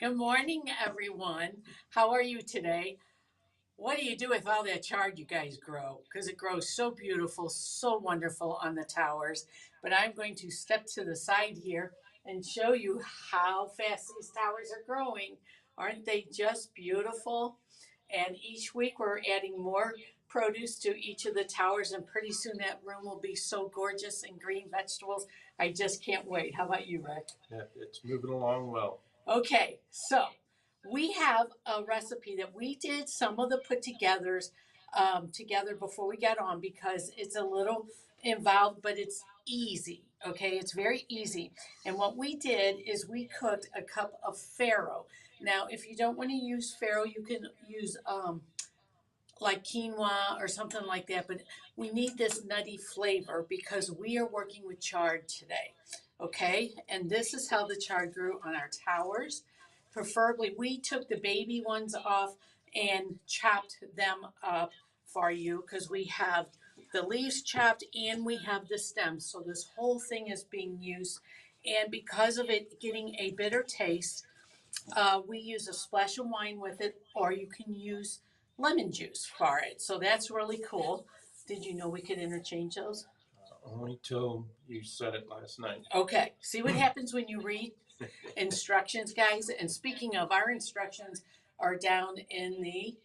Good morning, everyone. How are you today? What do you do with all that chard you guys grow? Because it grows so beautiful, so wonderful on the towers. But I'm going to step to the side here and show you how fast these towers are growing. Aren't they just beautiful? And each week we're adding more produce to each of the towers, and pretty soon that room will be so gorgeous and green vegetables. I just can't wait. How about you, Rick? Yeah, it's moving along well. Okay, so we have a recipe that we did some of the put togethers together before we got on because it's a little involved, but it's easy. Okay, it's very easy. And what we did is we cooked a cup of farro. Now, if you don't want to use farro, you can use like quinoa or something like that, but we need this nutty flavor because we are working with chard today. Okay, and this is how the chard grew on our towers. Preferably, we took the baby ones off and chopped them up for you because we have the leaves chopped and we have the stems. So this whole thing is being used, and because of it getting a bitter taste, we use a splash of wine with it, or you can use lemon juice for it. So that's really cool. Did you know we could interchange those? Only till you said it last night. Okay. See what happens when you read instructions, guys? And speaking of, our instructions are down in the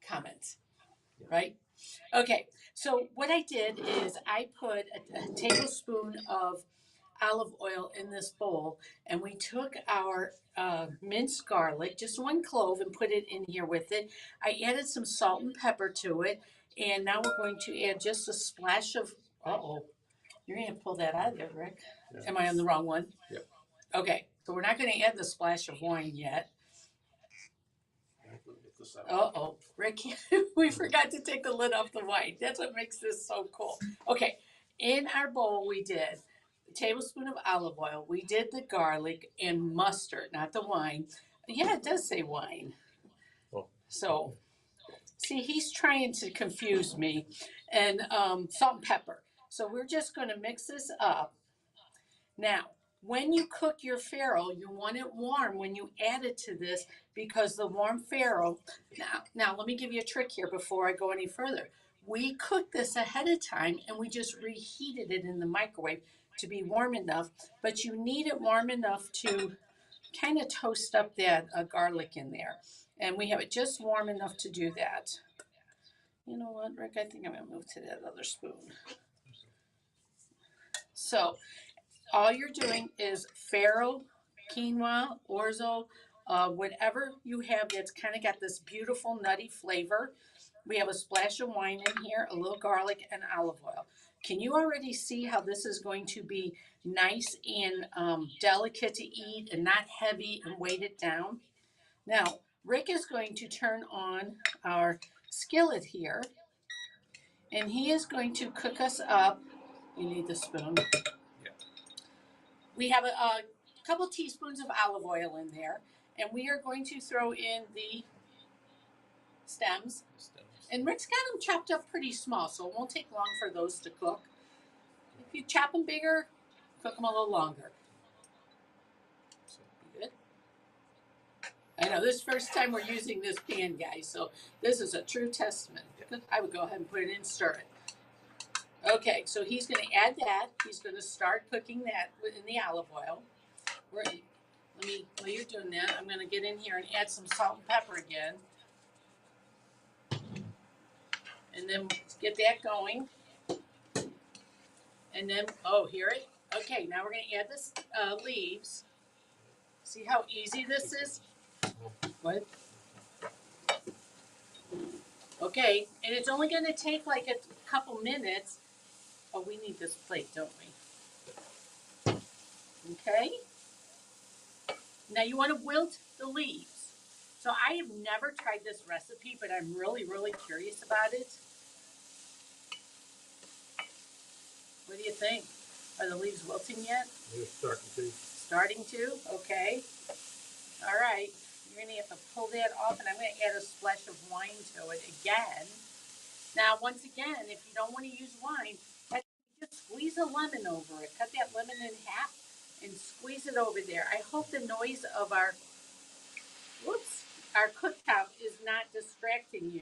comments, right? Okay. So what I did is I put a tablespoon of olive oil in this bowl, and we took our minced garlic, just one clove, and put it in here with it. I added some salt and pepper to it, and now we're going to add just a splash of. You're going to pull that out of there, Rick. Yeah. Am I on the wrong one? Yep. Okay, so we're not going to add the splash of wine yet. Rick, we forgot to take the lid off the wine. That's what makes this so cool. Okay, in our bowl we did a tablespoon of olive oil. We did the garlic and mustard, not the wine. Yeah, it does say wine. Oh. So, see, he's trying to confuse me. And salt and pepper. So we're just going to mix this up. Now, when you cook your farro, you want it warm when you add it to this because the warm farro. Now let me give you a trick here before I go any further. We cooked this ahead of time and we just reheated it in the microwave to be warm enough, but you need it warm enough to kind of toast up that garlic in there. And we have it just warm enough to do that. You know what, Rick? I think I'm going to move to that other spoon. So all you're doing is farro, quinoa, orzo, whatever you have that's kind of got this beautiful nutty flavor. We have a splash of wine in here, a little garlic, and olive oil. Can you already see how this is going to be nice and delicate to eat and not heavy and weight it down? Now, Rick is going to turn on our skillet here, and he is going to cook us up. You need the spoon. We have a couple teaspoons of olive oil in there, and we are going to throw in the stems. And Rick's got them chopped up pretty small, so it won't take long for those to cook. If you chop them bigger, cook them a little longer. Good. I know this is the first time we're using this pan, guys, so this is a true testament. I would go ahead and put it in, stir it. Okay, so he's going to add that. He's going to start cooking that in the olive oil. While you're doing that, I'm going to get in here and add some salt and pepper again. And then get that going. And then, hear it? Okay, now we're going to add this leaves. See how easy this is? What? Okay, and it's only going to take like a couple minutes. Oh, we need this plate, don't we? Okay. Now you want to wilt the leaves. So I have never tried this recipe, but I'm really, really curious about it. What do you think? Are the leaves wilting yet? They're starting to. Starting to? Okay. All right. You're going to have to pull that off, and I'm going to add a splash of wine to it again. Now, once again, if you don't want to use wine, just squeeze a lemon over it. Cut that lemon in half and squeeze it over there. I hope the noise of our our cooktop is not distracting you.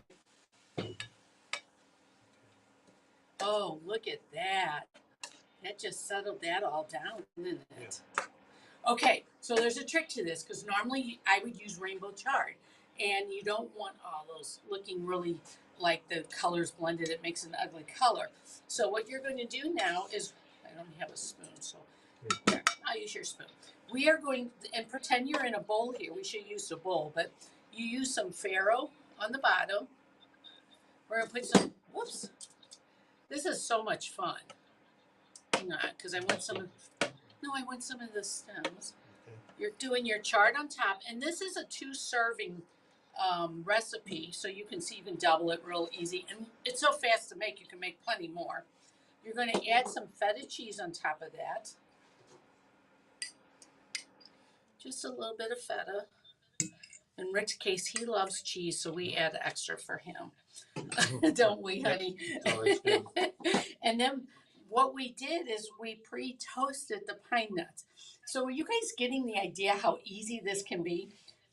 Oh, look at that. That just settled that all down, didn't it? Yeah. Okay, so there's a trick to this because normally I would use rainbow chard, and you don't want all those looking really like the colors blended. It makes an ugly color. So what you're going to do now is, I don't have a spoon, so here, I'll use your spoon. We are going, and pretend you're in a bowl here. We should use a bowl, but you use some Farro on the bottom. We're going to put some, whoops, this is so much fun. Not because I want some of, no, I want some of the stems. You're doing your chard on top, and this is a 2-serving recipe, so you can see you can double it real easy. And it's so fast to make, you can make plenty more. You're going to add some feta cheese on top of that. Just a little bit of feta. In Rick's case, he loves cheese, so we add extra for him. Don't we, honey? Always good. And then what we did is we pre-toasted the pine nuts. So are you guys getting the idea how easy this can be?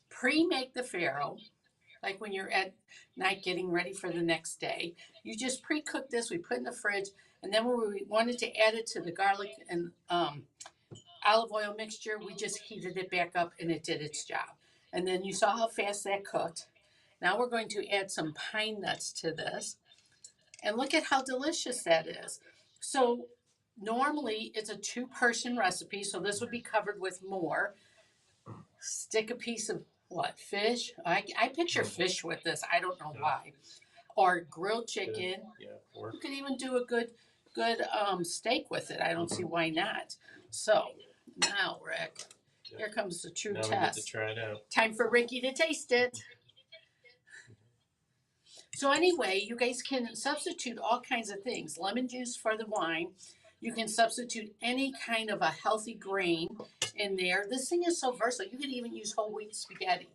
Pre-make the farro, like when you're at night getting ready for the next day. You just pre-cook this, we put in the fridge, and then when we wanted to add it to the garlic and olive oil mixture, we just heated it back up and it did its job. And then you saw how fast that cooked. Now we're going to add some pine nuts to this. And look at how delicious that is. So normally it's a 2-person recipe, so this would be covered with more. Stick a piece of what, fish? I picture fish with this. I don't know why. Or grilled chicken. Yeah, pork. You could even do a good steak with it. I don't see why not. So now, Rick, here comes the true Now test. we get to try it out. Time for Ricky to taste it. So anyway, you guys can substitute all kinds of things. Lemon juice for the wine. You can substitute any kind of a healthy grain in there. This thing is so versatile. You could even use whole wheat spaghetti.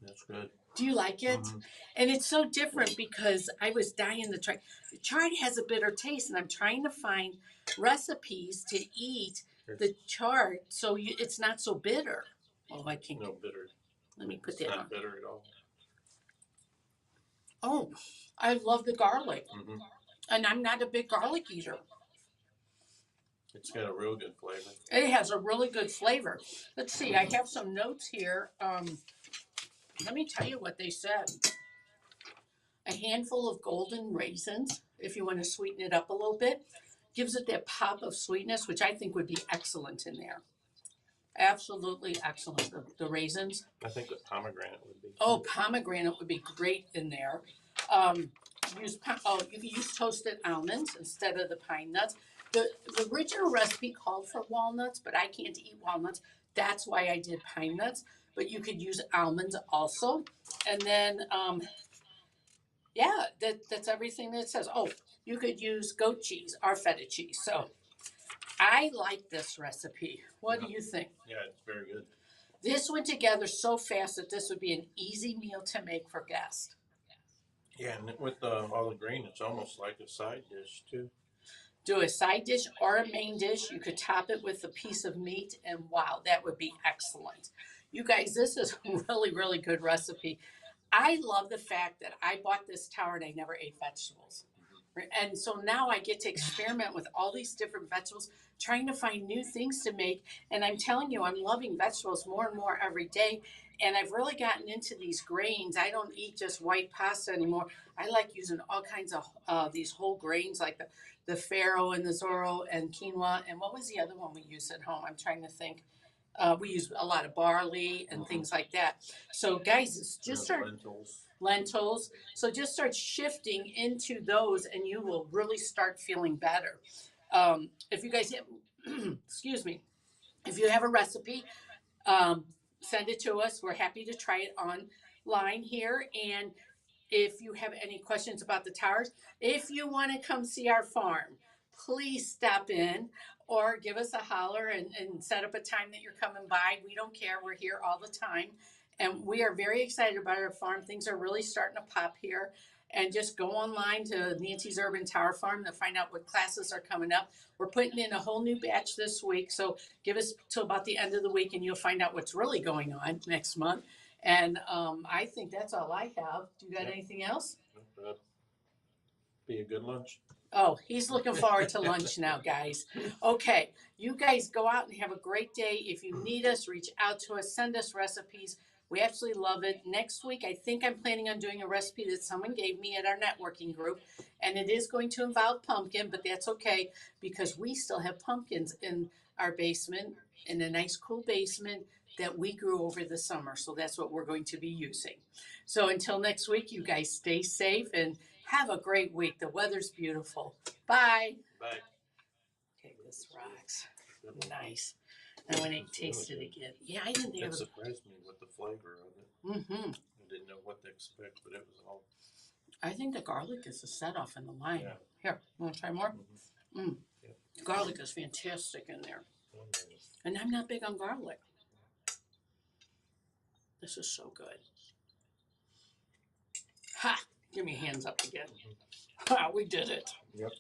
That's good. Do you like it? Mm-hmm. And it's so different because I was dying to try. Chard has a bitter taste, and I'm trying to find recipes to eat the chard so it's not so bitter. Oh, I can't. No bitter. Let me put it's that not on. Bitter at all. Oh, I love the garlic. Mm-hmm. And I'm not a big garlic eater. It's got a real good flavor. It has a really good flavor. Let's see, I have some notes here. Let me tell you what they said. A handful of golden raisins, if you want to sweeten it up a little bit, gives it that pop of sweetness, which I think would be excellent in there. Absolutely excellent. The raisins. I think the pomegranate would be. Oh, pomegranate would be great in there. You can use toasted almonds instead of the pine nuts. The original recipe called for walnuts, but I can't eat walnuts. That's why I did pine nuts. But you could use almonds also. And then, that's everything that it says. Oh, you could use goat cheese or feta cheese. So I like this recipe. What do you think? Yeah, it's very good. This went together so fast that this would be an easy meal to make for guests. Yeah, and with all the green, it's almost like a side dish too. Do a side dish or a main dish. You could top it with a piece of meat, and wow, that would be excellent. You guys, this is a really, really good recipe. I love the fact that I bought this tower and I never ate vegetables. And so now I get to experiment with all these different vegetables, trying to find new things to make. And I'm telling you, I'm loving vegetables more and more every day. And I've really gotten into these grains. I don't eat just white pasta anymore. I like using all kinds of these whole grains like the farro and the zorro and quinoa. And what was the other one we use at home? I'm trying to think. We use a lot of barley and things like that. So guys, it's just lentils. So just start shifting into those and you will really start feeling better. If you guys have, excuse me, if you have a recipe, send it to us. We're happy to try it online here. And if you have any questions about the towers, if you want to come see our farm, please stop in or give us a holler and set up a time that you're coming by. We don't care. We're here all the time. And we are very excited about our farm. Things are really starting to pop here. And just go online to Nancy's Urban Tower Farm to find out what classes are coming up. We're putting in a whole new batch this week. So give us till about the end of the week and you'll find out what's really going on next month. And I think that's all I have. Do you got anything else? That'd be a good lunch. Oh, he's looking forward to lunch now, guys. Okay, you guys go out and have a great day. If you need us, reach out to us, send us recipes. We absolutely love it. Next week, I think I'm planning on doing a recipe that someone gave me at our networking group, and it is going to involve pumpkin, but that's okay because we still have pumpkins in our basement, in a nice, cool basement that we grew over the summer. So that's what we're going to be using. So until next week, you guys stay safe and have a great week. The weather's beautiful. Bye. Bye. Okay, this rocks. Nice. I want to taste it again. Yeah, I didn't think It it was. surprised me with the flavor of it. Mm-hmm. I didn't know what to expect, but it was all. I think the garlic is a set off in the lime. Yeah. Here, want to try more? Mm-hmm. Yep. Garlic is fantastic in there. And I'm not big on garlic. This is so good. Ha! Give me hands up again. Ha! We did it. Yep.